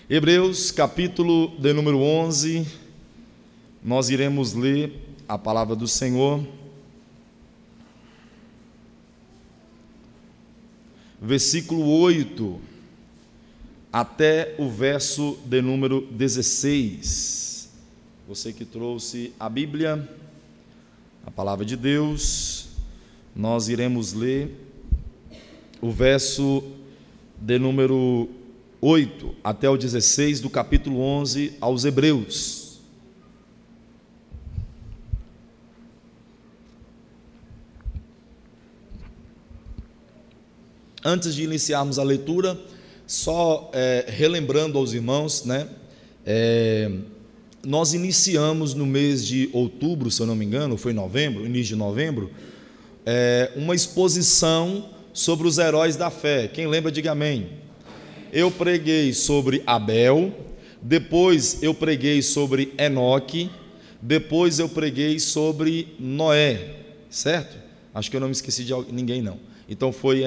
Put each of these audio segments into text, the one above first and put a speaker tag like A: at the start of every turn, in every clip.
A: Hebreus, capítulo de número 11, nós iremos ler a palavra do Senhor, versículo 8, até o verso de número 16. Você que trouxe a Bíblia, a palavra de Deus, nós iremos ler o verso de número 8 até o 16 do capítulo 11 aos Hebreus. Antes de iniciarmos a leitura, só relembrando aos irmãos, nós iniciamos no mês de outubro, se eu não me engano, foi novembro, início de novembro, uma exposição sobre os heróis da fé. Quem lembra, diga amém. Eu preguei sobre Abel, depois eu preguei sobre Enoque, depois eu preguei sobre Noé, certo? Acho que eu não me esqueci de ninguém não. Então foi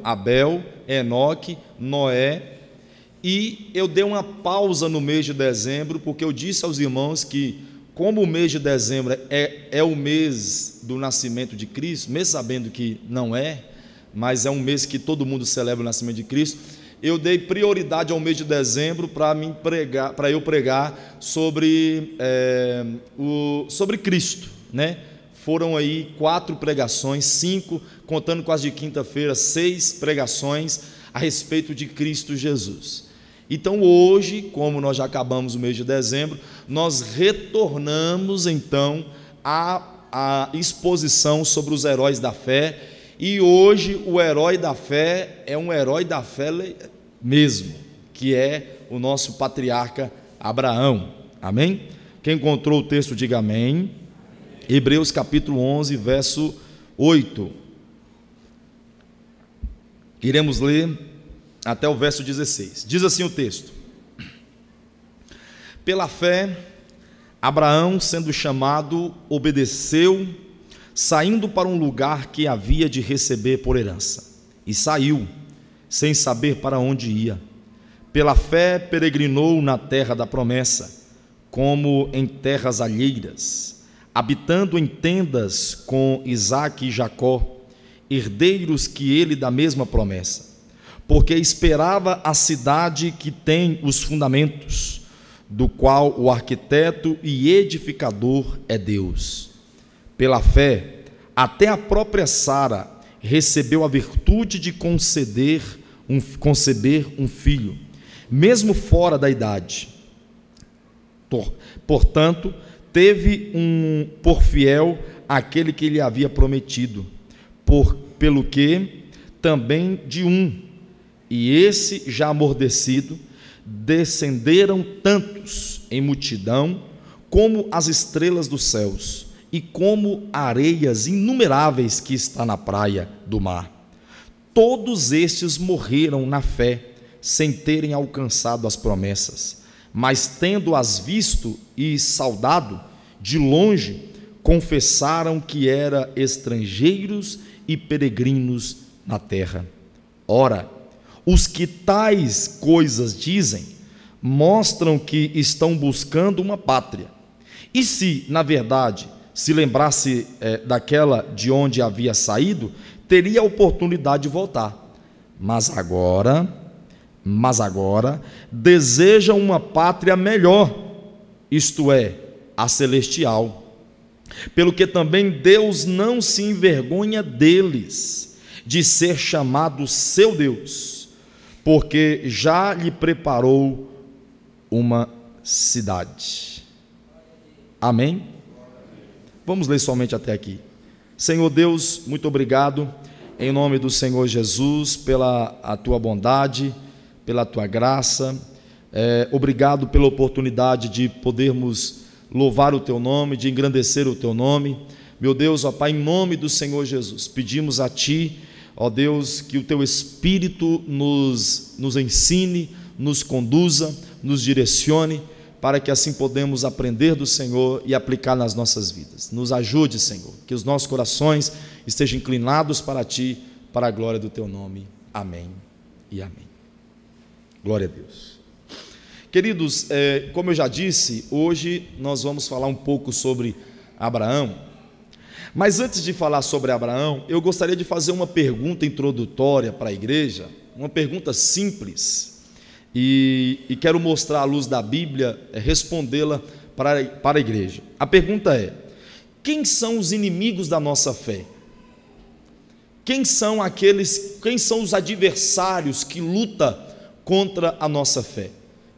A: Abel, Enoque, Noé, e eu dei uma pausa no mês de dezembro, porque eu disse aos irmãos que, como o mês de dezembro é o mês do nascimento de Cristo, mesmo sabendo que não é, mas é um mês que todo mundo celebra o nascimento de Cristo, eu dei prioridade ao mês de dezembro para eu pregar sobre Cristo, né? Foram aí 4 pregações, 5, contando com as de quinta-feira, 6 pregações a respeito de Cristo Jesus. Então hoje, como nós já acabamos o mês de dezembro, nós retornamos então à exposição sobre os heróis da fé. E hoje o herói da fé é um herói da fé mesmo, que é o nosso patriarca Abraão. Amém? Quem encontrou o texto, diga amém. Hebreus capítulo 11, verso 8. Iremos ler até o verso 16. Diz assim o texto: Pela fé, Abraão, sendo chamado, obedeceu, saindo para um lugar que havia de receber por herança, e saiu, sem saber para onde ia. Pela fé peregrinou na terra da promessa, como em terras alheiras, habitando em tendas com Isaque e Jacó, herdeiros que ele da mesma promessa, porque esperava a cidade que tem os fundamentos, do qual o arquiteto e edificador é Deus. Pela fé, até a própria Sara recebeu a virtude de conceber um filho, mesmo fora da idade. Portanto, teve por fiel aquele que lhe havia prometido, pelo que também de e esse já amordecido, descenderam tantos em multidão como as estrelas dos céus, e como areias inumeráveis que está na praia do mar. Todos estes morreram na fé, sem terem alcançado as promessas, mas tendo-as visto e saudado de longe, confessaram que eram estrangeiros e peregrinos na terra. Ora, os que tais coisas dizem, mostram que estão buscando uma pátria. E se, na verdade, se lembrasse daquela de onde havia saído, teria a oportunidade de voltar. Mas agora deseja uma pátria melhor, isto é, a celestial. Pelo que também Deus não se envergonha deles, de ser chamado seu Deus, porque já lhe preparou uma cidade. Amém? Vamos ler somente até aqui. Senhor Deus, muito obrigado, em nome do Senhor Jesus, pela a tua bondade, pela tua graça. Obrigado pela oportunidade de podermos louvar o teu nome, de engrandecer o teu nome. Meu Deus, ó Pai, em nome do Senhor Jesus, pedimos a ti, ó Deus, que o teu Espírito nos ensine, nos conduza, nos direcione, para que assim podemos aprender do Senhor e aplicar nas nossas vidas. Nos ajude, Senhor, que os nossos corações estejam inclinados para Ti, para a glória do Teu nome. Amém e amém. Glória a Deus. Queridos, como eu já disse, hoje nós vamos falar um pouco sobre Abraão. Mas antes de falar sobre Abraão, eu gostaria de fazer uma pergunta introdutória para a igreja, uma pergunta simples, e quero mostrar à luz da Bíblia, respondê-la para a igreja. A pergunta é: quem são os inimigos da nossa fé? Quem são os adversários que lutam contra a nossa fé,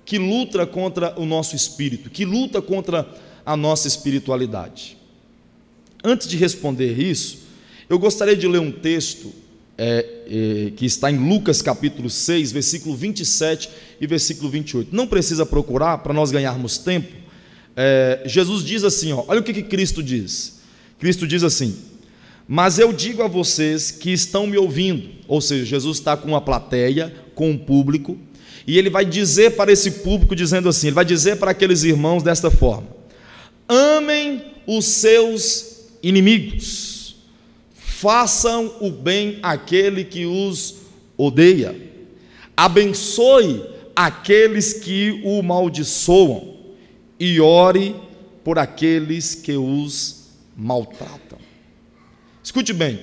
A: que luta contra o nosso espírito, que luta contra a nossa espiritualidade? Antes de responder isso, eu gostaria de ler um texto que está em Lucas capítulo 6, versículo 27 e versículo 28. Não precisa procurar para nós ganharmos tempo. Jesus diz assim, olha o que Cristo diz. Cristo diz assim: mas eu digo a vocês que estão me ouvindo. Ou seja, Jesus está com uma plateia, com um público, e ele vai dizer para esse público, dizendo assim, ele vai dizer para aqueles irmãos desta forma: amem os seus inimigos, façam o bem àquele que os odeia, abençoe aqueles que o maldiçoam e ore por aqueles que os maltratam. Escute bem,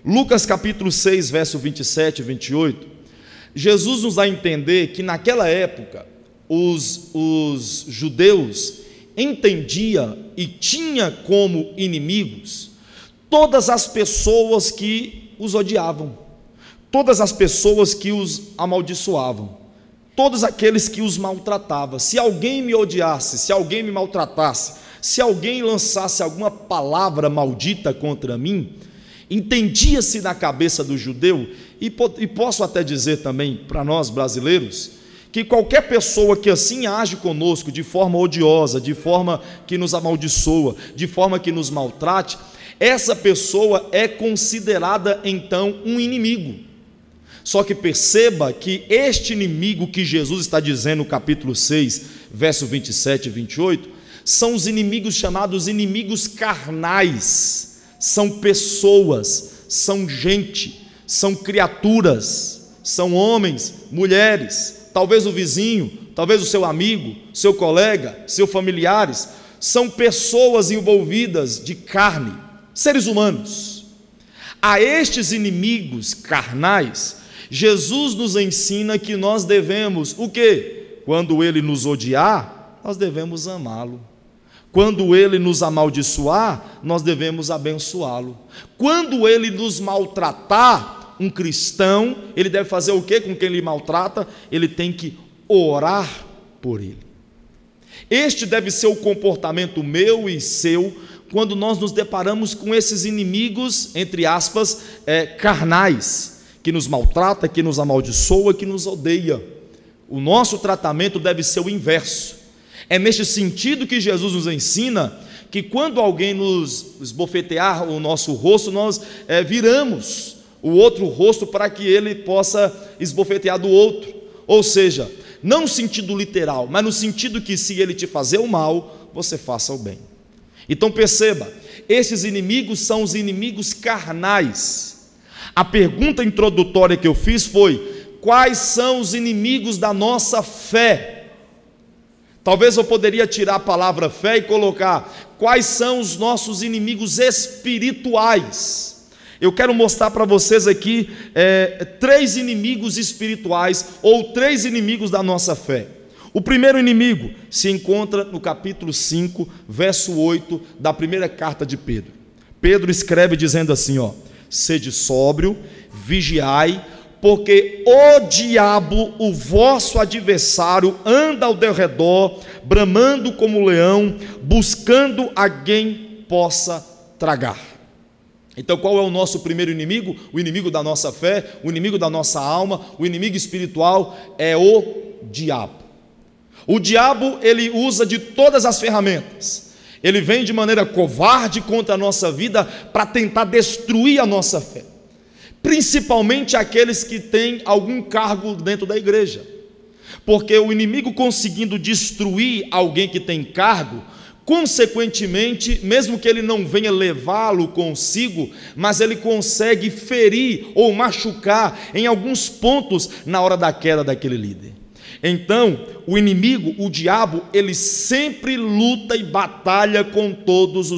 A: Lucas capítulo 6, verso 27 e 28, Jesus nos dá a entender que naquela época os judeus entendia e tinha como inimigos todas as pessoas que os odiavam, todas as pessoas que os amaldiçoavam, todos aqueles que os maltratavam. Se alguém me odiasse, se alguém me maltratasse, se alguém lançasse alguma palavra maldita contra mim, entendia-se na cabeça do judeu, e posso até dizer também para nós brasileiros, que qualquer pessoa que assim age conosco de forma odiosa, de forma que nos amaldiçoa, de forma que nos maltrate, essa pessoa é considerada então um inimigo. Só que perceba que este inimigo que Jesus está dizendo no capítulo 6, verso 27 e 28, são os inimigos chamados inimigos carnais. São pessoas, são gente, são criaturas, são homens, mulheres, talvez o vizinho, talvez o seu amigo, seu colega, seus familiares, são pessoas envolvidas de carne, seres humanos. A estes inimigos carnais, Jesus nos ensina que nós devemos, o quê? Quando ele nos odiar, nós devemos amá-lo. Quando ele nos amaldiçoar, nós devemos abençoá-lo. Quando ele nos maltratar, um cristão, ele deve fazer o quê com quem ele maltrata? Ele tem que orar por ele. Este deve ser o comportamento meu e seu, quando nós nos deparamos com esses inimigos, entre aspas, carnais, que nos maltrata, que nos amaldiçoa, que nos odeia. O nosso tratamento deve ser o inverso. É neste sentido que Jesus nos ensina que quando alguém nos esbofetear o nosso rosto, nós viramos o outro rosto para que ele possa esbofetear do outro. Ou seja, não no sentido literal, mas no sentido que se ele te fazer o mal, você faça o bem. Então perceba, esses inimigos são os inimigos carnais. A pergunta introdutória que eu fiz foi: quais são os inimigos da nossa fé? Talvez eu poderia tirar a palavra fé e colocar: quais são os nossos inimigos espirituais? Eu quero mostrar para vocês aqui 3 inimigos espirituais, ou 3 inimigos da nossa fé. O primeiro inimigo se encontra no capítulo 5, verso 8 da primeira carta de Pedro. Pedro escreve dizendo assim, sede sóbrio, vigiai, porque o diabo, o vosso adversário, anda ao derredor, bramando como leão, buscando a quem possa tragar. Então qual é o nosso primeiro inimigo? O inimigo da nossa fé, o inimigo da nossa alma, o inimigo espiritual é o diabo. O diabo, ele usa de todas as ferramentas. Ele vem de maneira covarde contra a nossa vida para tentar destruir a nossa fé. Principalmente aqueles que têm algum cargo dentro da igreja, porque o inimigo conseguindo destruir alguém que tem cargo, consequentemente, mesmo que ele não venha levá-lo consigo, mas ele consegue ferir ou machucar em alguns pontos na hora da queda daquele líder. Então, o inimigo, o diabo, ele sempre luta e batalha com todos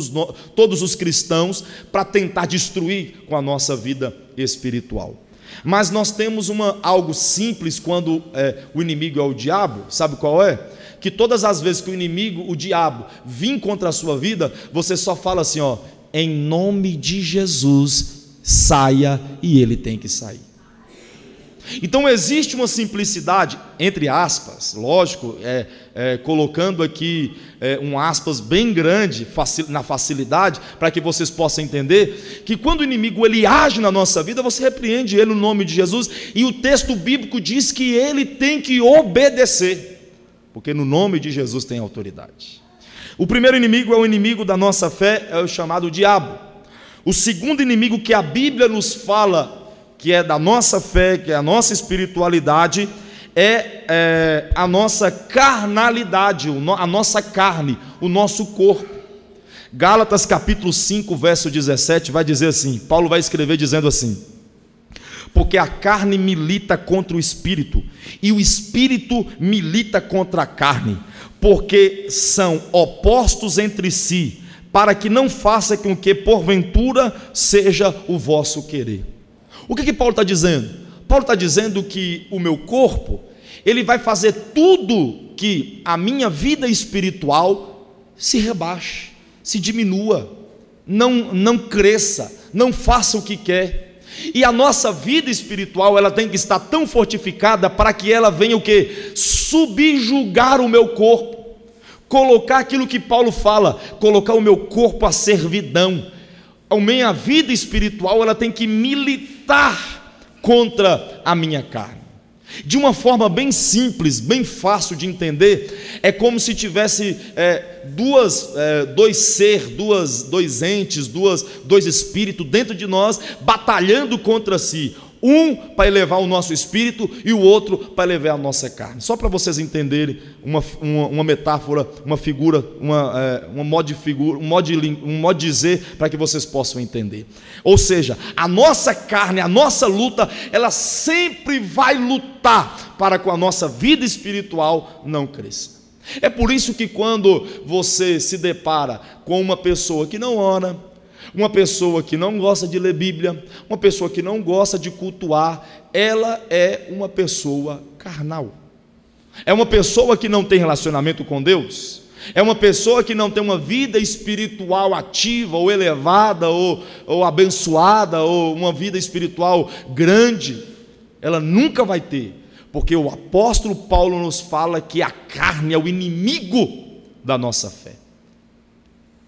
A: os cristãos para tentar destruir com a nossa vida espiritual. Mas nós temos algo simples quando o inimigo é o diabo, sabe qual é? Que todas as vezes que o inimigo, o diabo, vir contra a sua vida, você só fala assim, ó, em nome de Jesus, saia, e ele tem que sair. Então existe uma simplicidade, entre aspas, lógico, colocando aqui um aspas bem grande na facilidade, para que vocês possam entender, que quando o inimigo ele age na nossa vida, você repreende ele no nome de Jesus, e o texto bíblico diz que ele tem que obedecer, porque no nome de Jesus tem autoridade. O primeiro inimigo é o inimigo da nossa fé, é o chamado diabo. O segundo inimigo que a Bíblia nos fala, que é da nossa fé, que é a nossa espiritualidade, é a nossa carnalidade, a nossa carne, o nosso corpo. Gálatas capítulo 5, verso 17, vai dizer assim, Paulo vai escrever dizendo assim: porque a carne milita contra o espírito, e o espírito milita contra a carne, porque são opostos entre si, para que não faça com que porventura seja o vosso querer. O que Paulo está dizendo? Paulo está dizendo que o meu corpo, ele vai fazer tudo que a minha vida espiritual se rebaixe, se diminua, não cresça, não faça o que quer. E a nossa vida espiritual, ela tem que estar tão fortificada para que ela venha o quê? Subjugar o meu corpo, colocar aquilo que Paulo fala, colocar o meu corpo à servidão. A minha vida espiritual, ela tem que militar contra a minha carne. De uma forma bem simples, bem fácil de entender, é como se tivesse dois entes, dois espíritos dentro de nós, batalhando contra si. Um para elevar o nosso espírito e o outro para elevar a nossa carne. Só para vocês entenderem uma metáfora, uma figura, um modo de dizer, para que vocês possam entender. Ou seja, a nossa carne, a nossa luta, ela sempre vai lutar para que a nossa vida espiritual não cresça. É por isso que quando você se depara com uma pessoa que não ora, uma pessoa que não gosta de ler Bíblia, uma pessoa que não gosta de cultuar, ela é uma pessoa carnal. É uma pessoa que não tem relacionamento com Deus. É uma pessoa que não tem uma vida espiritual ativa, ou elevada, ou abençoada, ou uma vida espiritual grande. Ela nunca vai ter, porque o apóstolo Paulo nos fala que a carne é o inimigo da nossa fé.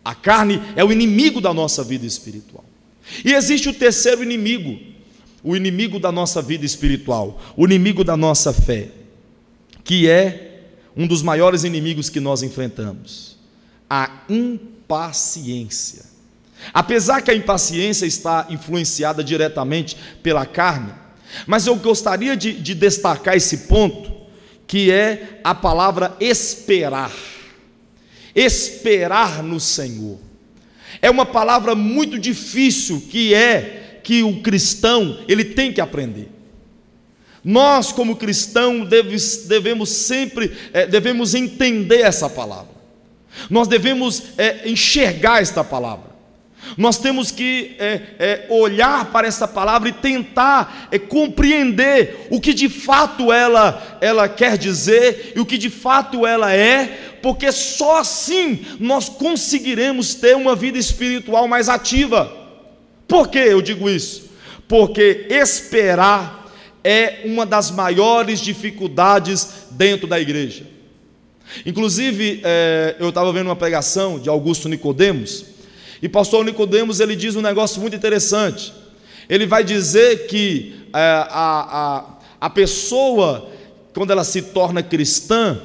A: A carne é o inimigo da nossa vida espiritual. E existe o terceiro inimigo, o inimigo da nossa vida espiritual, o inimigo da nossa fé, que é um dos maiores inimigos que nós enfrentamos: a impaciência. Apesar que a impaciência está influenciada diretamente pela carne, mas eu gostaria de destacar esse ponto, que é a palavra esperar. Esperar no Senhor é uma palavra muito difícil, que o cristão ele tem que aprender. Nós, como cristãos, devemos entender essa palavra. Nós devemos enxergar esta palavra. Nós temos que olhar para essa palavra e tentar compreender o que de fato ela quer dizer e o que de fato ela é, porque só assim nós conseguiremos ter uma vida espiritual mais ativa. Por que eu digo isso? Porque esperar é uma das maiores dificuldades dentro da igreja. Inclusive, eu estava vendo uma pregação de Augusto Nicodemos, e pastor Nicodemos, ele diz um negócio muito interessante. Ele vai dizer que a pessoa, quando ela se torna cristã,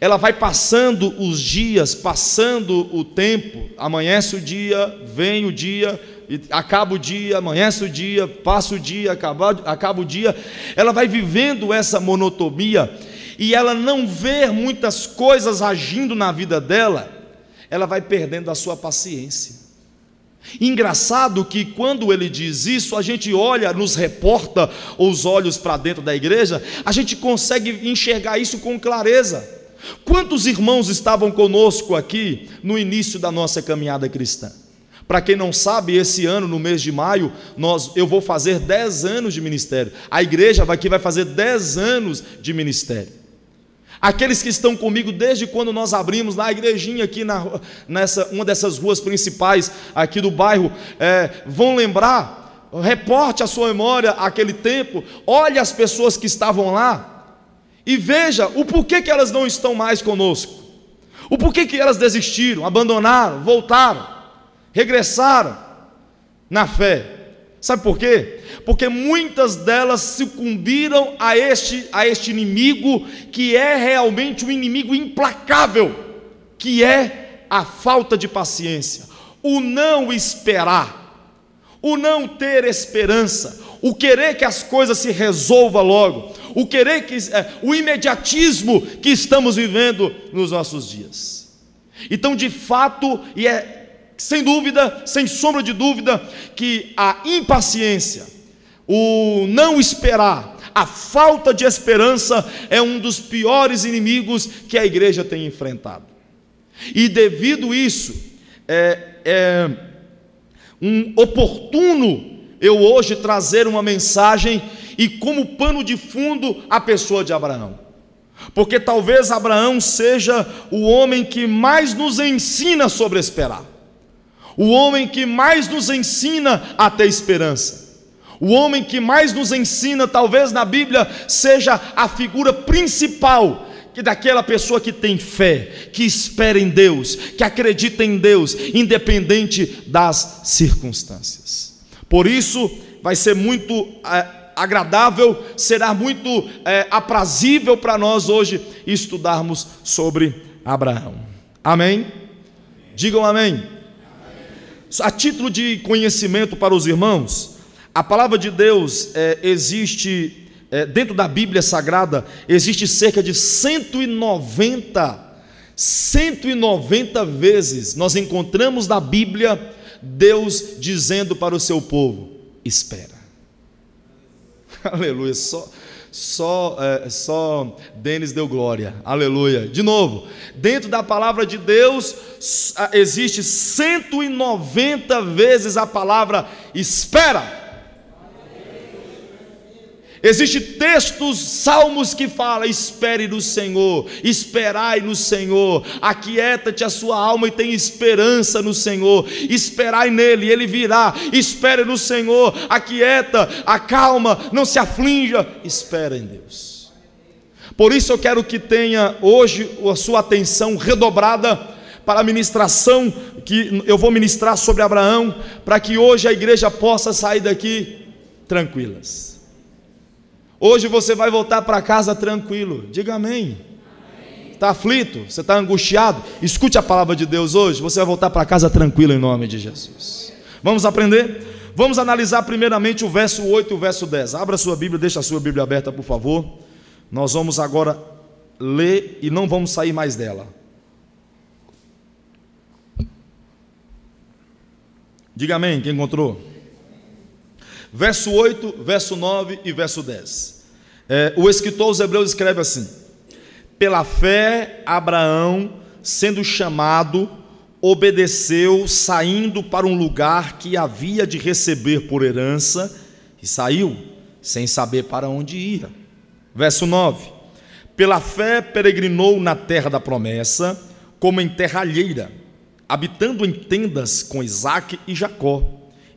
A: ela vai passando os dias, passando o tempo, amanhece o dia, vem o dia, acaba o dia, amanhece o dia, passa o dia, acaba o dia. Ela vai vivendo essa monotonia, e ela não vê muitas coisas agindo na vida dela, ela vai perdendo a sua paciência. Engraçado que quando ele diz isso, a gente olha, nos reporta os olhos para dentro da igreja, a gente consegue enxergar isso com clareza. Quantos irmãos estavam conosco aqui no início da nossa caminhada cristã? Para quem não sabe, esse ano, no mês de maio, eu vou fazer 10 anos de ministério. A igreja aqui vai fazer 10 anos de ministério. Aqueles que estão comigo desde quando nós abrimos na igrejinha aqui, uma dessas ruas principais aqui do bairro, vão lembrar, reporte a sua memória aquele tempo, olhe as pessoas que estavam lá e veja o porquê que elas não estão mais conosco, o porquê que elas desistiram, abandonaram, voltaram, regressaram na fé. Sabe por quê? Porque muitas delas sucumbiram a este inimigo, que é realmente um inimigo implacável, que é a falta de paciência, o não esperar, o não ter esperança, o querer que as coisas se resolvam logo, o imediatismo que estamos vivendo nos nossos dias. Então, de fato, sem dúvida, sem sombra de dúvida, que a impaciência, o não esperar, a falta de esperança é um dos piores inimigos que a igreja tem enfrentado. E devido a isso, é oportuno eu hoje trazer uma mensagem e como pano de fundo a pessoa de Abraão. Porque talvez Abraão seja o homem que mais nos ensina sobre esperar. O homem que mais nos ensina a ter esperança. O homem que mais nos ensina, talvez na Bíblia, seja a figura principal daquela pessoa que tem fé, que espera em Deus, que acredita em Deus, independente das circunstâncias. Por isso, vai ser muito agradável, será muito aprazível para nós hoje estudarmos sobre Abraão. Amém? Digam amém. A título de conhecimento para os irmãos, a palavra de Deus existe, dentro da Bíblia Sagrada, existe cerca de 190 vezes, nós encontramos na Bíblia, Deus dizendo para o seu povo, espera. Aleluia, só Denis deu glória, aleluia. De novo, dentro da palavra de Deus existe 190 vezes a palavra espera. Existem textos, salmos que falam, espere no Senhor, esperai no Senhor, aquieta-te a sua alma e tem esperança no Senhor, esperai nele, ele virá, espere no Senhor, aquieta, acalma, não se aflinja, espera em Deus. Por isso eu quero que tenha hoje a sua atenção redobrada para a ministração que eu vou ministrar sobre Abraão, para que hoje a igreja possa sair daqui tranquilas. Hoje você vai voltar para casa tranquilo, diga amém. Está aflito? Você está angustiado? Escute a palavra de Deus hoje, você vai voltar para casa tranquilo em nome de Jesus. Vamos aprender? Vamos analisar primeiramente o verso 8 e o verso 10. Abra a sua Bíblia, deixa a sua Bíblia aberta por favor. Nós vamos agora ler e não vamos sair mais dela. Diga amém, quem encontrou? Verso 8, verso 9 e verso 10. O escritor aos Hebreus escreve assim: pela fé Abraão, sendo chamado, obedeceu, saindo para um lugar que havia de receber por herança, e saiu, sem saber para onde ia. Verso 9: pela fé peregrinou na terra da promessa, como em terra alheira, habitando em tendas com Isaque e Jacó,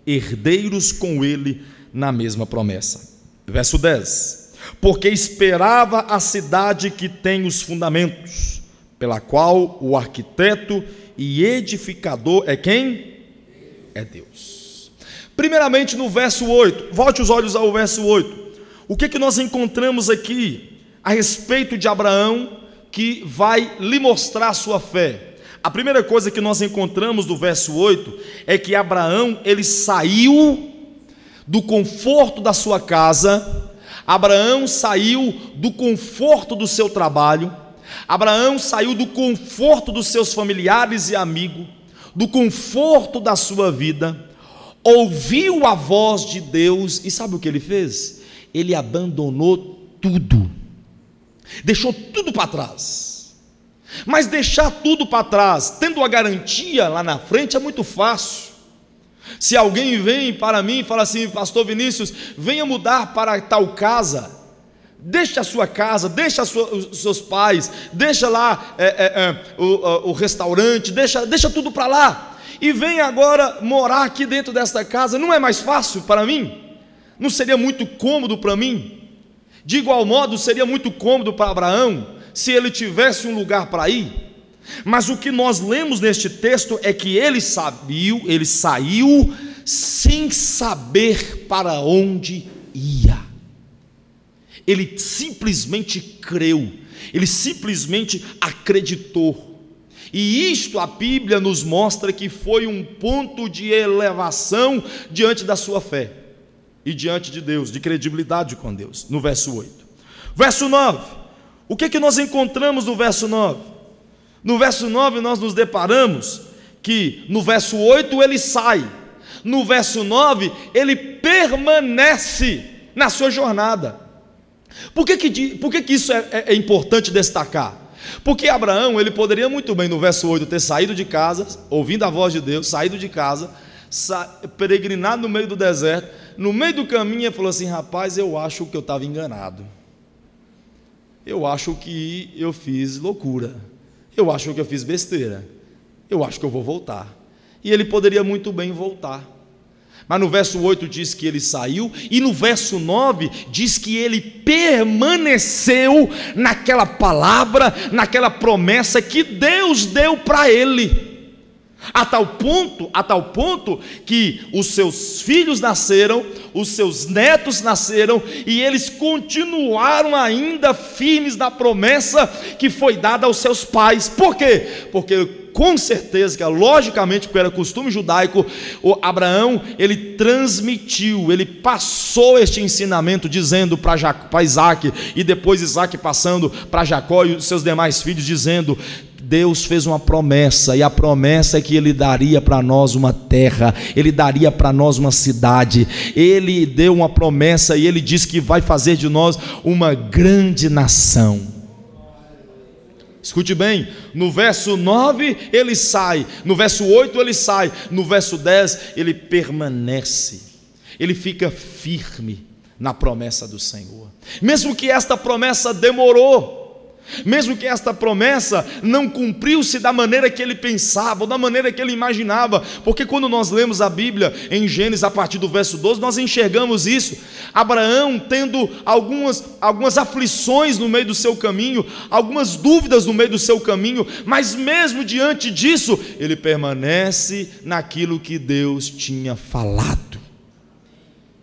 A: herdeiros com ele na mesma promessa. Verso 10: porque esperava a cidade que tem os fundamentos, pela qual o arquiteto e edificador é quem? É Deus. Primeiramente no verso 8, volte os olhos ao verso 8. O que nós encontramos aqui a respeito de Abraão, que vai lhe mostrar a sua fé? A primeira coisa que nós encontramos do verso 8 é que Abraão, ele saiu do conforto da sua casa, Abraão saiu do conforto do seu trabalho, Abraão saiu do conforto dos seus familiares e amigos, do conforto da sua vida, ouviu a voz de Deus, e sabe o que ele fez? Ele abandonou tudo, deixou tudo para trás. Mas deixar tudo para trás, tendo a garantia lá na frente, é muito fácil. Se alguém vem para mim e fala assim: pastor Vinícius, venha mudar para tal casa, deixa a sua casa, deixa os seus pais, deixa lá o restaurante, deixa tudo para lá, e vem agora morar aqui dentro desta casa, não é mais fácil para mim? Não seria muito cômodo para mim? De igual modo, seria muito cômodo para Abraão, se ele tivesse um lugar para ir. Mas o que nós lemos neste texto é que ele saiu sem saber para onde ia. Ele simplesmente creu, ele simplesmente acreditou. E isto a Bíblia nos mostra que foi um ponto de elevação diante da sua fé e diante de Deus, de credibilidade com Deus. No verso 8. Verso 9. O que nós encontramos no verso 9? No verso 9 nós nos deparamos que no verso 8 ele sai, no verso 9 ele permanece na sua jornada. Por que isso é importante destacar? Porque Abraão, ele poderia muito bem no verso 8 ter saído de casa, ouvindo a voz de Deus, saído de casa, peregrinado no meio do deserto, no meio do caminho ele falou assim: rapaz, eu acho que eu estava enganado, eu acho que eu fiz loucura, eu acho que eu fiz besteira, eu acho que eu vou voltar. E ele poderia muito bem voltar, mas no verso 8 diz que ele saiu, e no verso 9 diz que ele permaneceu naquela palavra, naquela promessa que Deus deu para ele, a tal ponto que os seus filhos nasceram, os seus netos nasceram, e eles continuaram ainda firmes na promessa que foi dada aos seus pais. Por quê? Porque com certeza, que logicamente, porque era costume judaico, o Abraão, ele transmitiu, ele passou este ensinamento, dizendo para Isaac, e depois Isaac passando para Jacó e os seus demais filhos, dizendo: Deus fez uma promessa, e a promessa é que Ele daria para nós uma terra, Ele daria para nós uma cidade. Ele deu uma promessa e Ele diz que vai fazer de nós uma grande nação. Escute bem, no verso 9 ele sai, no verso 8 ele sai, no verso 10 ele permanece, ele fica firme na promessa do Senhor. Mesmo que esta promessa demorou, mesmo que esta promessa não cumpriu-se da maneira que ele pensava, ou da maneira que ele imaginava, porque quando nós lemos a Bíblia em Gênesis, a partir do verso 12, nós enxergamos isso. Abraão tendo algumas aflições no meio do seu caminho, algumas dúvidas no meio do seu caminho, mas mesmo diante disso, ele permanece naquilo que Deus tinha falado.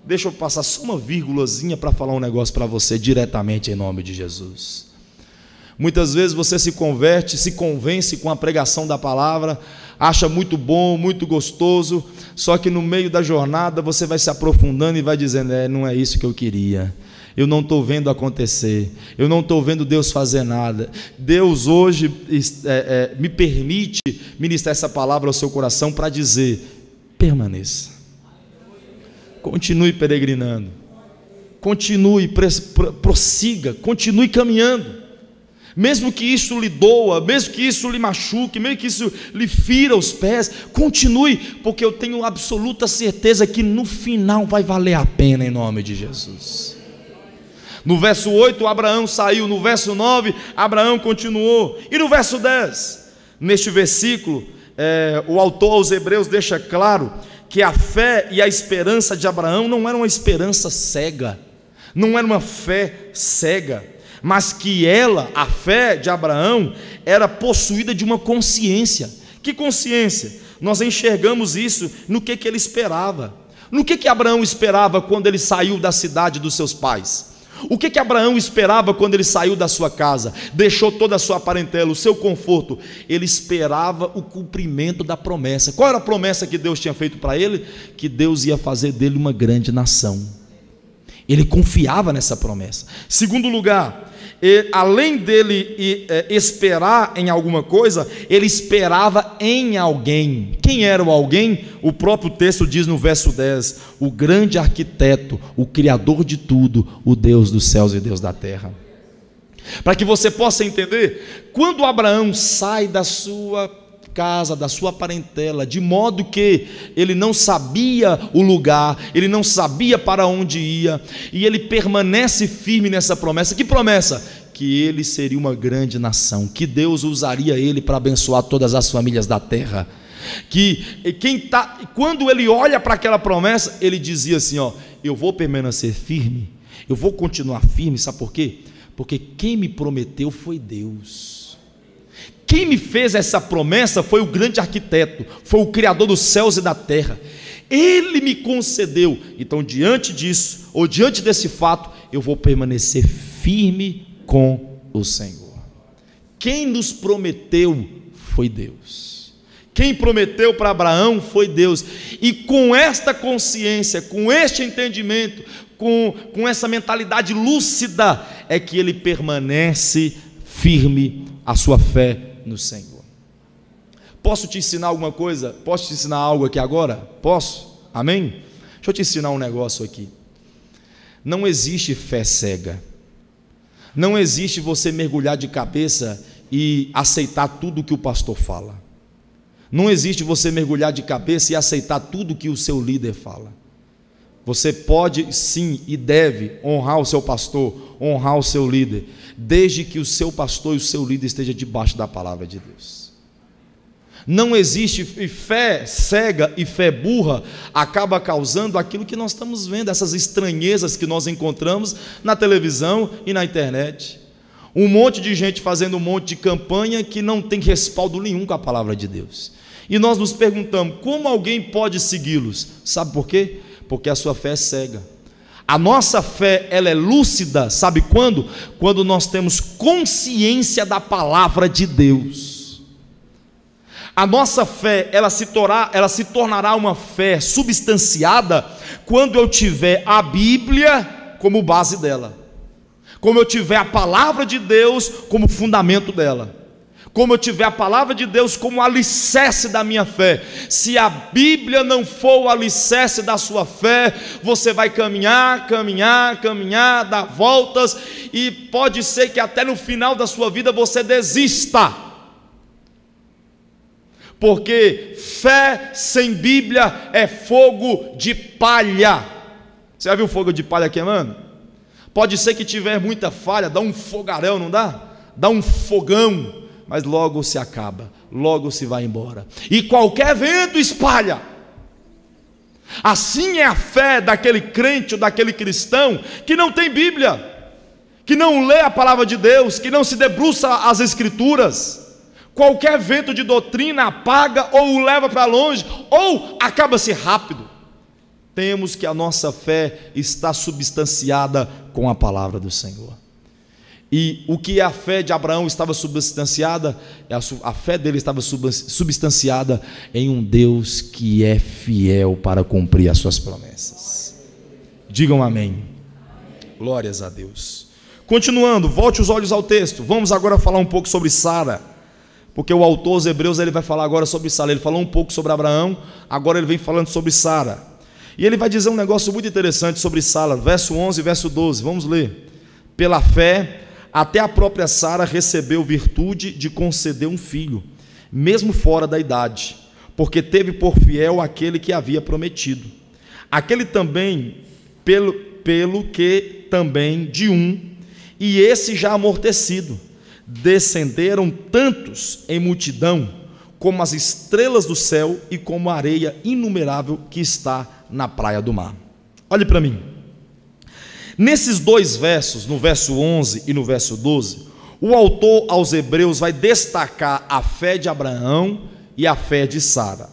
A: Deixa eu passar só uma vírgulazinha para falar um negócio para você diretamente em nome de Jesus. Muitas vezes você se convence com a pregação da palavra, acha muito bom, muito gostoso, só que no meio da jornada você vai se aprofundando e vai dizendo: não é isso que eu queria, eu não estou vendo acontecer, eu não estou vendo Deus fazer nada. Deus hoje me permite ministrar essa palavra ao seu coração para dizer: permaneça, continue peregrinando, continue, prossiga, continue caminhando. Mesmo que isso lhe doa, mesmo que isso lhe machuque, mesmo que isso lhe fira os pés, continue, porque eu tenho absoluta certeza que no final vai valer a pena, em nome de Jesus. No verso 8 Abraão saiu, no verso 9 Abraão continuou, e no verso 10, neste versículo, o autor aos Hebreus deixa claro que a fé e a esperança de Abraão não era uma esperança cega, não era uma fé cega, mas que a fé de Abraão, era possuída de uma consciência. Que consciência? Nós enxergamos isso no que ele esperava. No que Abraão esperava quando ele saiu da cidade dos seus pais? O que Abraão esperava quando ele saiu da sua casa, deixou toda a sua parentela, o seu conforto? Ele esperava o cumprimento da promessa. Qual era a promessa que Deus tinha feito para ele? Que Deus ia fazer dele uma grande nação. Ele confiava nessa promessa. Segundo lugar, além dele esperar em alguma coisa, ele esperava em alguém. Quem era o alguém? O próprio texto diz no verso 10: o grande arquiteto, o criador de tudo, o Deus dos céus e Deus da terra. Para que você possa entender, quando Abraão sai da sua casa, da sua parentela, de modo que ele não sabia o lugar, ele não sabia para onde ia, e ele permanece firme nessa promessa. Que promessa? Que ele seria uma grande nação, que Deus usaria ele para abençoar todas as famílias da terra. Quando ele olha para aquela promessa, ele dizia assim: eu vou permanecer firme, eu vou continuar firme. Sabe por quê? Porque quem me prometeu foi Deus. Quem me fez essa promessa foi o grande arquiteto, foi o Criador dos céus e da terra. Ele me concedeu. Então, diante disso, ou diante desse fato, eu vou permanecer firme com o Senhor. Quem nos prometeu foi Deus. Quem prometeu para Abraão foi Deus. E com esta consciência, com este entendimento, com essa mentalidade lúcida, é que ele permanece firme a sua fé no Senhor. Posso te ensinar alguma coisa? Posso te ensinar algo aqui agora? Posso? Amém? Deixa eu te ensinar um negócio aqui. Não existe fé cega. Não existe você mergulhar de cabeça e aceitar tudo que o pastor fala. Não existe você mergulhar de cabeça e aceitar tudo que o seu líder fala. Você pode sim e deve honrar o seu pastor, honrar o seu líder, desde que o seu pastor e o seu líder estejam debaixo da palavra de Deus. Não existe fé cega e fé burra, acaba causando aquilo que nós estamos vendo, essas estranhezas que nós encontramos na televisão e na internet. Um monte de gente fazendo um monte de campanha que não tem respaldo nenhum com a palavra de Deus. E nós nos perguntamos, como alguém pode segui-los? Sabe por quê? Porque a sua fé é cega. A nossa fé, ela é lúcida, sabe quando? Quando nós temos consciência da palavra de Deus. A nossa fé, ela se tornará uma fé substanciada quando eu tiver a Bíblia como base dela, como eu tiver a palavra de Deus como fundamento dela, como eu tiver a palavra de Deus como alicerce da minha fé. Se a Bíblia não for o alicerce da sua fé, você vai caminhar, dar voltas, e pode ser que até no final da sua vida você desista, porque fé sem Bíblia é fogo de palha. Você já viu fogo de palha queimando? Pode ser que tiver muita falha, dá um fogaréu, não dá? Dá um fogão, mas logo se acaba, logo se vai embora, e qualquer vento espalha. Assim é a fé daquele crente ou daquele cristão que não tem Bíblia, que não lê a palavra de Deus, que não se debruça as Escrituras. Qualquer vento de doutrina apaga, ou o leva para longe, ou acaba-se rápido. Temos que a nossa fé está substanciada com a palavra do Senhor. E o que a fé de Abraão estava substanciada, a fé dele estava substanciada em um Deus que é fiel para cumprir as suas promessas. Digam amém. Glórias a Deus. Continuando, volte os olhos ao texto. Vamos agora falar um pouco sobre Sara, porque o autor aos Hebreus ele vai falar agora sobre Sara. Ele falou um pouco sobre Abraão, agora ele vem falando sobre Sara. E ele vai dizer um negócio muito interessante sobre Sara, verso 11 e verso 12. Vamos ler. Pela fé, até a própria Sara recebeu virtude de conceder um filho, mesmo fora da idade, porque teve por fiel aquele que havia prometido. Aquele também, pelo que também de um, e esse já amortecido, descenderam tantos em multidão, como as estrelas do céu e como a areia inumerável que está na praia do mar. Olhe para mim. Nesses dois versos, no verso 11 e no verso 12, o autor aos Hebreus vai destacar a fé de Abraão e a fé de Sara.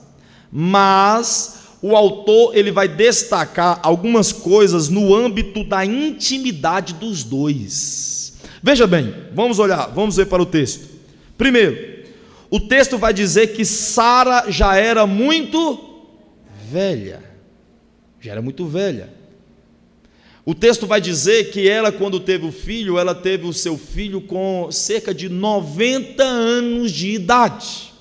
A: Mas o autor ele vai destacar algumas coisas no âmbito da intimidade dos dois. Veja bem, vamos olhar, vamos ver para o texto. Primeiro, o texto vai dizer que Sara já era muito velha. Já era muito velha. O texto vai dizer que ela, quando teve o filho, ela teve o seu filho com cerca de 90 anos de idade.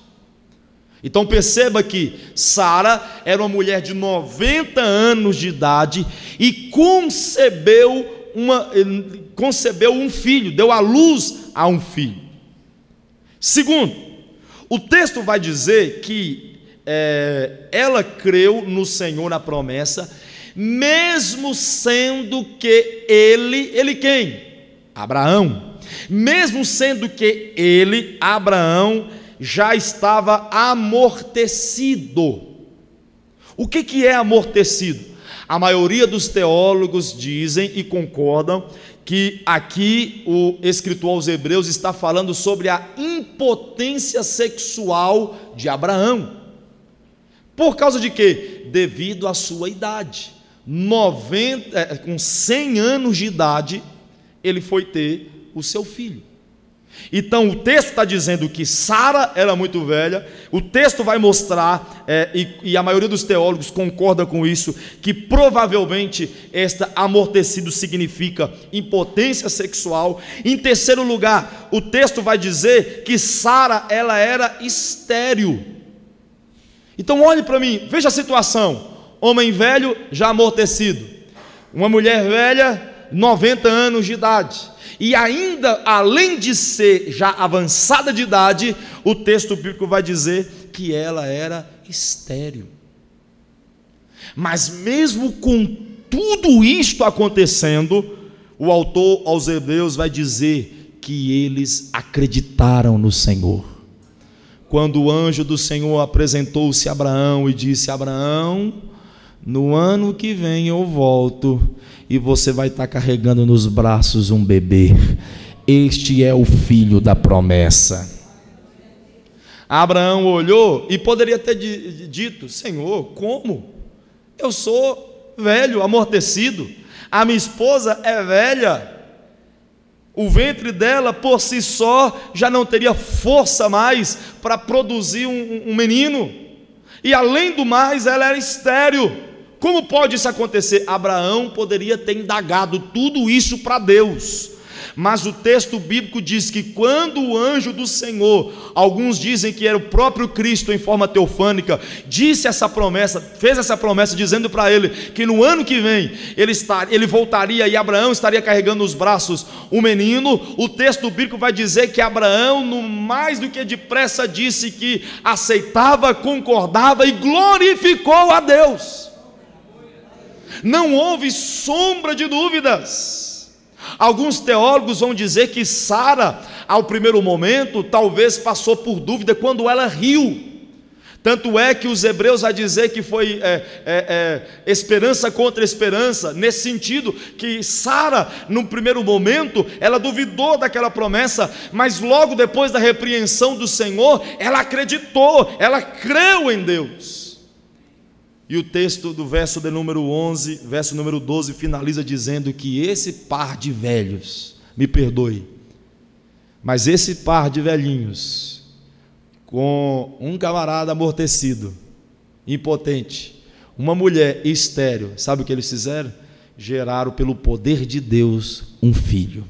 A: Então perceba que Sara era uma mulher de 90 anos de idade e concebeu um filho, deu à luz a um filho. Segundo, o texto vai dizer que ela creu no Senhor na promessa, mesmo sendo que ele quem? Abraão. Mesmo sendo que ele, Abraão, já estava amortecido. O que é amortecido? A maioria dos teólogos dizem e concordam que aqui o escritor aos Hebreus está falando sobre a impotência sexual de Abraão. Por causa de quê? Devido à sua idade. Com 100 anos de idade, ele foi ter o seu filho. Então o texto está dizendo que Sara era muito velha. O texto vai mostrar, e a maioria dos teólogos concorda com isso, que provavelmente esta amortecido significa impotência sexual. Em terceiro lugar, o texto vai dizer que Sara, ela era estéril. Então olhe para mim, veja a situação: homem velho já amortecido, uma mulher velha, 90 anos de idade. E ainda, além de ser já avançada de idade, o texto bíblico vai dizer que ela era estéril. Mas mesmo com tudo isto acontecendo, o autor aos Hebreus vai dizer que eles acreditaram no Senhor. Quando o anjo do Senhor apresentou-se a Abraão e disse: Abraão, no ano que vem eu volto e você vai estar carregando nos braços um bebê. Este é o filho da promessa. Abraão olhou e poderia ter dito: Senhor, como? Eu sou velho, amortecido, a minha esposa é velha, o ventre dela por si só já não teria força mais para produzir um menino, e além do mais ela era estéril. Como pode isso acontecer? Abraão poderia ter indagado tudo isso para Deus, mas o texto bíblico diz que quando o anjo do Senhor, alguns dizem que era o próprio Cristo em forma teofânica, disse essa promessa, fez essa promessa dizendo para ele que no ano que vem ele voltaria e Abraão estaria carregando nos braços o menino, o texto bíblico vai dizer que Abraão, no mais do que depressa, disse que aceitava, concordava e glorificou a Deus. Não houve sombra de dúvidas. Alguns teólogos vão dizer que Sara, ao primeiro momento, talvez passou por dúvida quando ela riu. Tanto é que os Hebreus vai dizer que foi esperança contra esperança, nesse sentido que Sara, no primeiro momento, ela duvidou daquela promessa, mas logo depois da repreensão do Senhor, ela acreditou, ela creu em Deus. E o texto do verso de número 11, verso número 12, finaliza dizendo que esse par de velhos, me perdoe, mas esse par de velhinhos, com um camarada amortecido, impotente, uma mulher estéril, sabe o que eles fizeram? Geraram pelo poder de Deus um filho.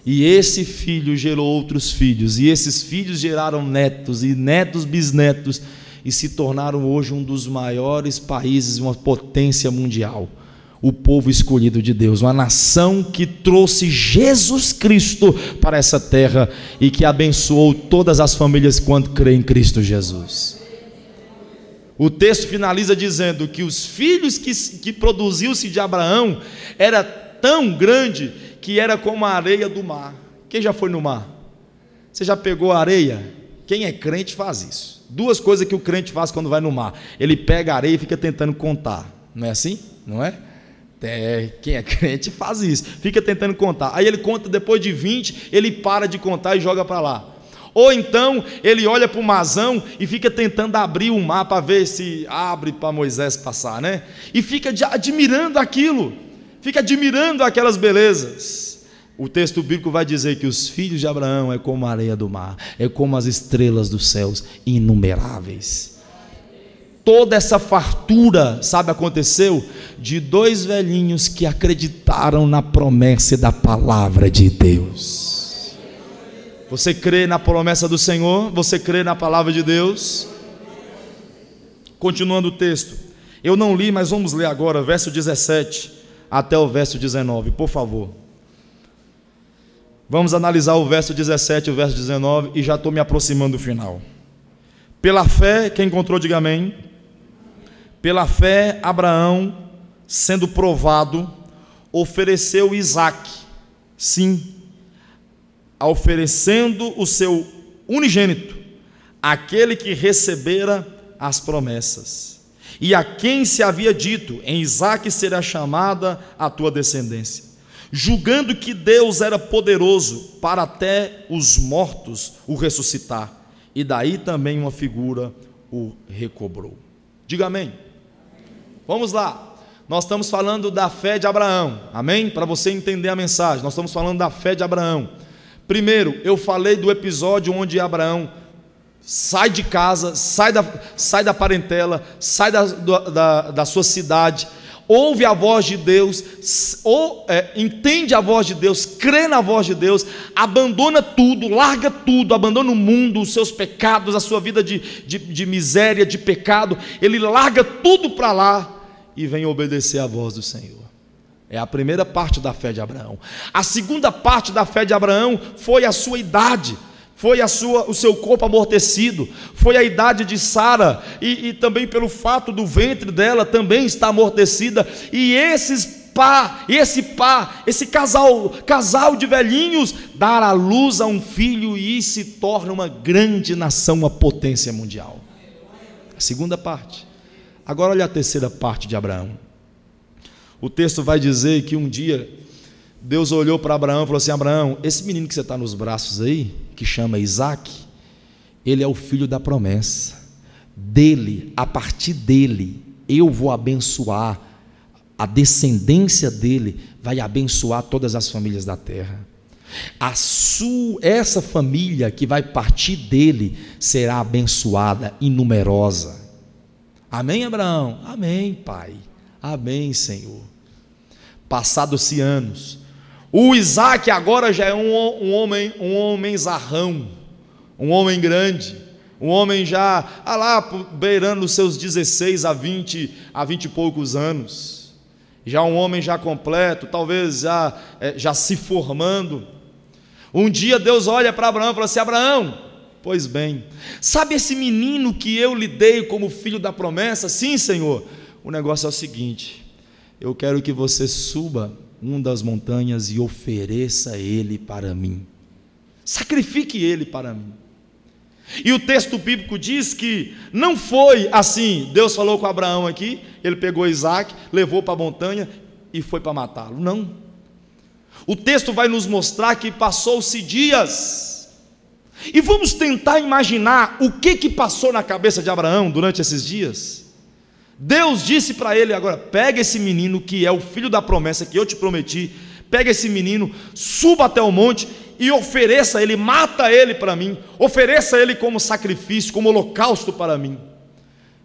A: E esse filho gerou outros filhos, e esses filhos geraram netos, e netos bisnetos, e se tornaram hoje um dos maiores países, uma potência mundial, o povo escolhido de Deus, uma nação que trouxe Jesus Cristo para essa terra e que abençoou todas as famílias quando creem em Cristo Jesus. O texto finaliza dizendo que os filhos que produziu-se de Abraão era tão grande que era como a areia do mar. Quem já foi no mar? Você já pegou a areia? Quem é crente faz isso. Duas coisas que o crente faz quando vai no mar: ele pega a areia e fica tentando contar. Não é assim? Não é? Quem é crente faz isso, fica tentando contar. Aí ele conta, depois de 20, ele para de contar e joga para lá. Ou então ele olha para o marzão e fica tentando abrir o mar para ver se abre para Moisés passar, né? E fica admirando aquilo, fica admirando aquelas belezas. O texto bíblico vai dizer que os filhos de Abraão é como a areia do mar, é como as estrelas dos céus, inumeráveis. Toda essa fartura, sabe, aconteceu de dois velhinhos que acreditaram na promessa e da palavra de Deus. Você crê na promessa do Senhor? Você crê na palavra de Deus? Continuando o texto, eu não li, mas vamos ler agora, verso 17 até o verso 19, por favor. Vamos analisar o verso 17 e o verso 19, e já estou me aproximando do final. Pela fé, quem encontrou, diga amém. Pela fé, Abraão, sendo provado, ofereceu Isaque, sim, oferecendo o seu unigênito, aquele que recebera as promessas, e a quem se havia dito: em Isaque será chamada a tua descendência, julgando que Deus era poderoso para até os mortos o ressuscitar, e daí também uma figura o recobrou. Diga amém. Vamos lá, nós estamos falando da fé de Abraão, amém? Para você entender a mensagem, nós estamos falando da fé de Abraão. Primeiro, eu falei do episódio onde Abraão sai de casa, sai da parentela, sai da sua cidade, ouve a voz de Deus, entende a voz de Deus, crê na voz de Deus, abandona tudo, larga tudo, abandona o mundo, os seus pecados, a sua vida de miséria, de pecado, ele larga tudo para lá e vem obedecer à voz do Senhor. É a primeira parte da fé de Abraão. A segunda parte da fé de Abraão foi a sua idade, foi o seu corpo amortecido, foi a idade de Sara, e também pelo fato do ventre dela também estar amortecida, e esse casal de velhinhos, dar à luz a um filho, e se torna uma grande nação, uma potência mundial. A segunda parte. Agora olha a terceira parte de Abraão. O texto vai dizer que um dia Deus olhou para Abraão e falou assim: Abraão, esse menino que você está nos braços aí, que chama Isaque, ele é o filho da promessa. Dele, a partir dele, eu vou abençoar, a descendência dele vai abençoar todas as famílias da terra. Essa família que vai partir dele será abençoada e numerosa. Amém, Abraão? Amém, Pai. Amém, Senhor. Passados-se anos, o Isaque agora já é um homem zarrão, um homem grande, um homem já lá beirando os seus 16 a 20 e poucos anos, já um homem já completo, talvez já se formando. Um dia Deus olha para Abraão e fala assim: Abraão, pois bem, sabe esse menino que eu lhe dei como filho da promessa? Sim, Senhor. O negócio é o seguinte: eu quero que você suba uma das montanhas e ofereça ele para mim, sacrifique ele para mim. E o texto bíblico diz que não foi assim. Deus falou com Abraão aqui, ele pegou Isaque, levou para a montanha e foi para matá-lo. Não. O texto vai nos mostrar que passou-se dias, e vamos tentar imaginar o que passou na cabeça de Abraão durante esses dias. Deus disse para ele agora: pega esse menino que é o filho da promessa que eu te prometi, pega esse menino, suba até o monte e ofereça ele, mata ele para mim, ofereça ele como sacrifício, como holocausto para mim.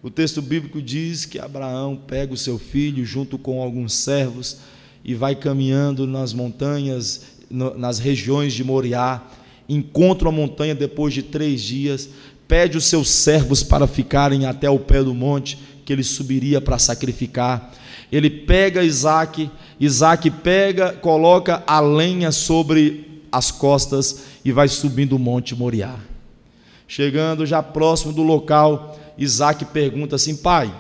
A: O texto bíblico diz que Abraão pega o seu filho junto com alguns servos e vai caminhando nas montanhas, nas regiões de Moriá, encontra a montanha depois de 3 dias, pede os seus servos para ficarem até o pé do monte, que ele subiria para sacrificar. Ele pega Isaque coloca a lenha sobre as costas e vai subindo o monte Moriá. Chegando já próximo do local, Isaque pergunta assim: pai,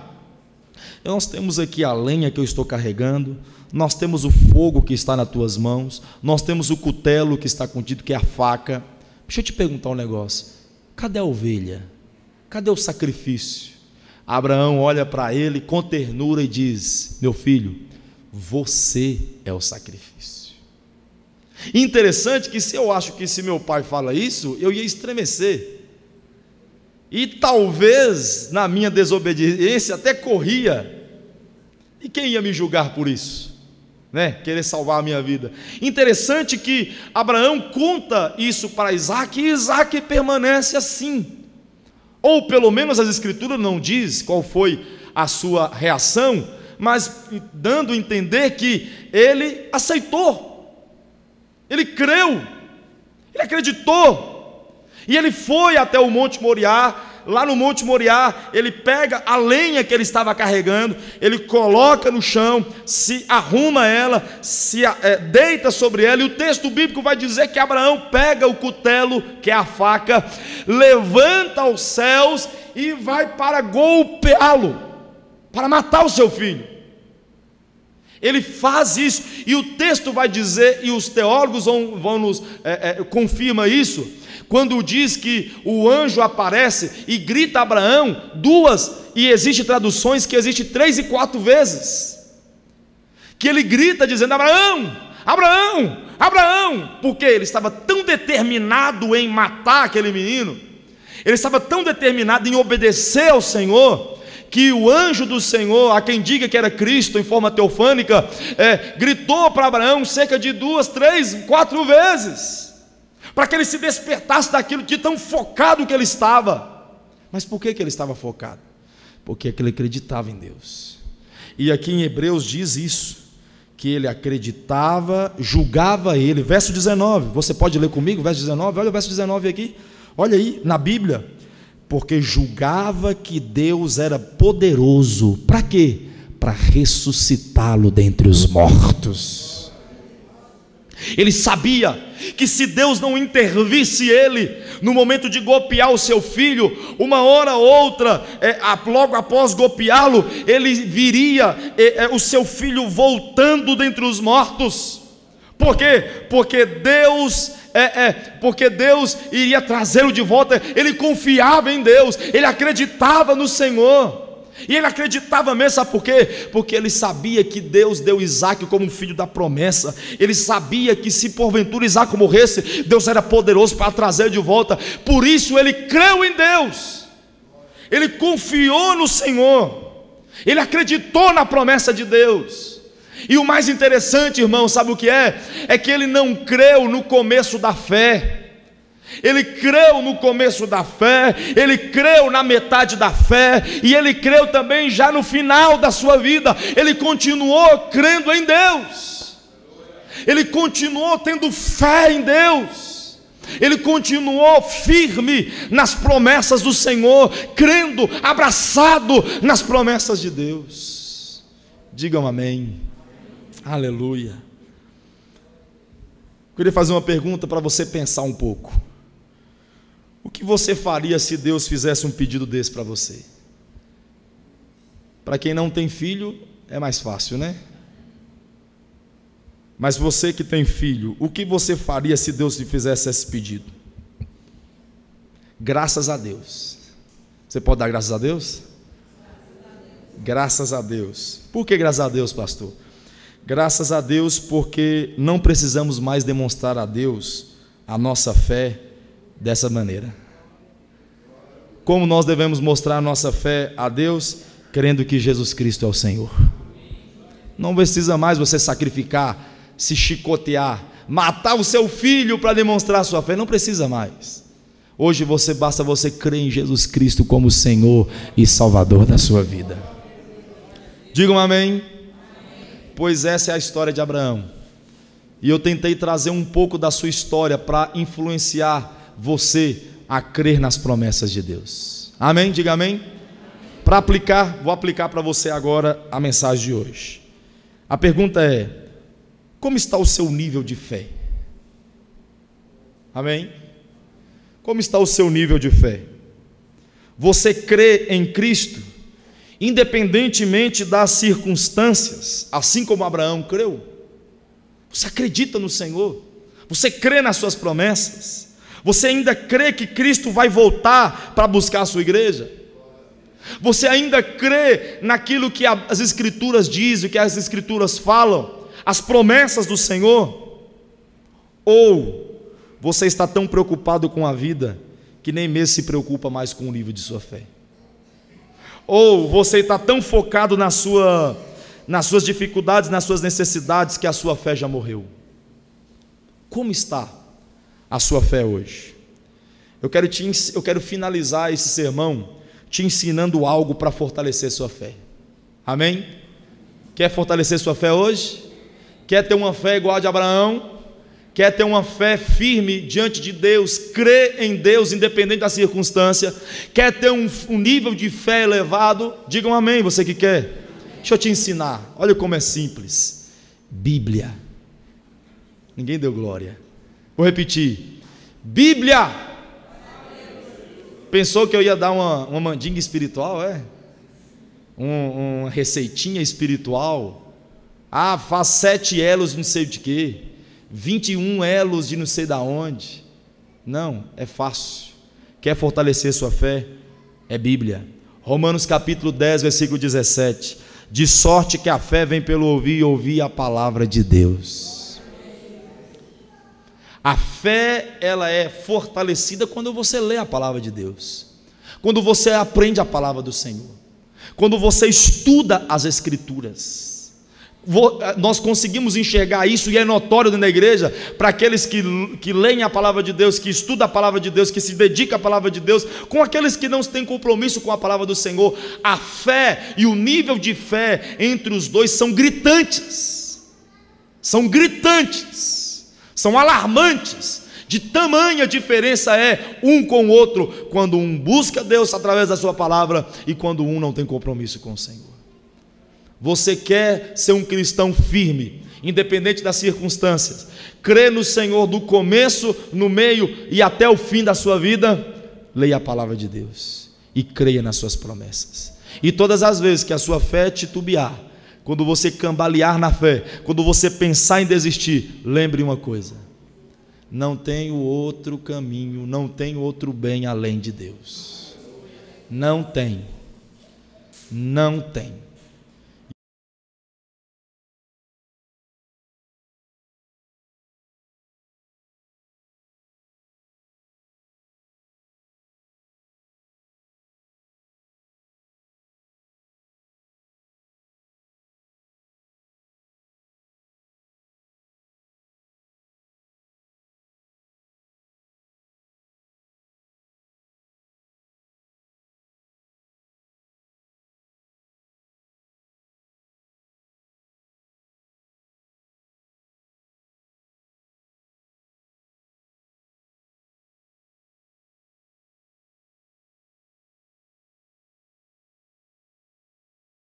A: nós temos aqui a lenha que eu estou carregando, nós temos o fogo que está nas tuas mãos, nós temos o cutelo que está contigo, que é a faca. Deixa eu te perguntar um negócio: cadê a ovelha? Cadê o sacrifício? Abraão olha para ele com ternura e diz: meu filho, você é o sacrifício. Interessante que eu acho que se meu pai fala isso, eu ia estremecer, e talvez na minha desobediência até corria, e quem ia me julgar por isso? Querer salvar a minha vida. Interessante que Abraão conta isso para Isaque, e Isaque permanece assim. Ou pelo menos as Escrituras não diz qual foi a sua reação, mas dando a entender que ele aceitou, ele creu, ele acreditou, e ele foi até o Monte Moriá. Lá no Monte Moriá, ele pega a lenha que ele estava carregando, ele coloca no chão, se arruma ela, deita sobre ela, e o texto bíblico vai dizer que Abraão pega o cutelo, que é a faca, levanta aos céus e vai para golpeá-lo, para matar o seu filho. Ele faz isso, e o texto vai dizer, e os teólogos vão nos confirma isso, quando diz que o anjo aparece e grita a Abraão 2, e existe traduções que existe 3 e 4 vezes, que ele grita dizendo: Abraão, Abraão, Abraão, porque ele estava tão determinado em matar aquele menino, ele estava tão determinado em obedecer ao Senhor, que o anjo do Senhor, a quem diga que era Cristo em forma teofânica, gritou para Abraão cerca de 2, 3, 4 vezes, para que ele se despertasse daquilo de tão focado que ele estava. Mas por que ele estava focado? Porque ele acreditava em Deus. E aqui em Hebreus diz isso, que ele acreditava, julgava ele. Verso 19, você pode ler comigo, verso 19, olha o verso 19 aqui, olha aí na Bíblia. Porque julgava que Deus era poderoso, para quê? Para ressuscitá-lo dentre os mortos. Ele sabia que se Deus não intervisse ele no momento de golpear o seu filho, uma hora ou outra, logo após golpeá-lo, ele viria o seu filho voltando dentre os mortos. Por quê? Porque Deus iria trazê-lo de volta. Ele confiava em Deus, ele acreditava no Senhor. E ele acreditava mesmo, sabe por quê? Porque ele sabia que Deus deu Isaque como um filho da promessa. Ele sabia que se porventura Isaque morresse, Deus era poderoso para trazer de volta. Por isso ele creu em Deus, ele confiou no Senhor, ele acreditou na promessa de Deus. E o mais interessante, irmão, sabe o que é? É que ele não creu no começo da fé. Ele creu no começo da fé, ele creu na metade da fé, e ele creu também já no final da sua vida. Ele continuou crendo em Deus, ele continuou tendo fé em Deus, ele continuou firme nas promessas do Senhor, crendo, abraçado nas promessas de Deus. Digam amém. Aleluia. Eu queria fazer uma pergunta para você pensar um pouco. O que você faria se Deus fizesse um pedido desse para você? Para quem não tem filho, é mais fácil, né? Mas você que tem filho, o que você faria se Deus lhe fizesse esse pedido? Graças a Deus. Você pode dar graças a Deus? Graças a Deus. Por que graças a Deus, pastor? Graças a Deus porque não precisamos mais demonstrar a Deus a nossa fé dessa maneira. Como nós devemos mostrar a nossa fé a Deus? Crendo que Jesus Cristo é o Senhor. Não precisa mais você sacrificar, se chicotear, matar o seu filho para demonstrar a sua fé. Não precisa mais. Hoje basta você crer em Jesus Cristo como Senhor e Salvador da sua vida. Digam amém. Pois essa é a história de Abraão. E eu tentei trazer um pouco da sua história para influenciar você a crer nas promessas de Deus. Amém? Diga amém. Para aplicar, vou aplicar para você agora a mensagem de hoje. A pergunta é: como está o seu nível de fé? Amém? Como está o seu nível de fé? Você crê em Cristo, independentemente das circunstâncias, assim como Abraão creu? Você acredita no Senhor? Você crê nas suas promessas? Você ainda crê que Cristo vai voltar para buscar a sua igreja? Você ainda crê naquilo que as Escrituras dizem, que as Escrituras falam, as promessas do Senhor? Ou você está tão preocupado com a vida que nem mesmo se preocupa mais com o nível de sua fé? Ou você está tão focado nas suas dificuldades, nas suas necessidades, que a sua fé já morreu? Como está a sua fé hoje? Eu quero finalizar esse sermão te ensinando algo para fortalecer sua fé. Amém? Quer fortalecer sua fé hoje? Quer ter uma fé igual a de Abraão? Quer ter uma fé firme diante de Deus, crer em Deus independente da circunstância? Quer ter um nível de fé elevado? Digam amém, você que quer. Deixa eu te ensinar, olha como é simples. Bíblia. Ninguém deu glória. Vou repetir. Bíblia. Pensou que eu ia dar uma mandinga espiritual, é? Uma receitinha espiritual? Ah, faz 7 elos de não sei de quê, 21 elos de não sei da onde. Não, é fácil. Quer fortalecer sua fé? É Bíblia. Romanos capítulo 10, versículo 17. De sorte que a fé vem pelo ouvir e ouvir a palavra de Deus. A fé, ela é fortalecida quando você lê a palavra de Deus, quando você aprende a palavra do Senhor, quando você estuda as Escrituras. Nós conseguimos enxergar isso, e é notório na igreja, para aqueles que leem a palavra de Deus, que estudam a palavra de Deus, que se dedicam à palavra de Deus, com aqueles que não têm compromisso com a palavra do Senhor. A fé e o nível de fé entre os dois são gritantes, são alarmantes, de tamanha diferença é um com o outro, quando um busca Deus através da sua palavra e quando um não tem compromisso com o Senhor. Você quer ser um cristão firme, independente das circunstâncias, crê no Senhor do começo, no meio e até o fim da sua vida? Leia a palavra de Deus e creia nas suas promessas. E todas as vezes que a sua fé titubear, quando você cambalear na fé, quando você pensar em desistir, lembre uma coisa: não tem outro caminho, não tem outro bem além de Deus. Não tem.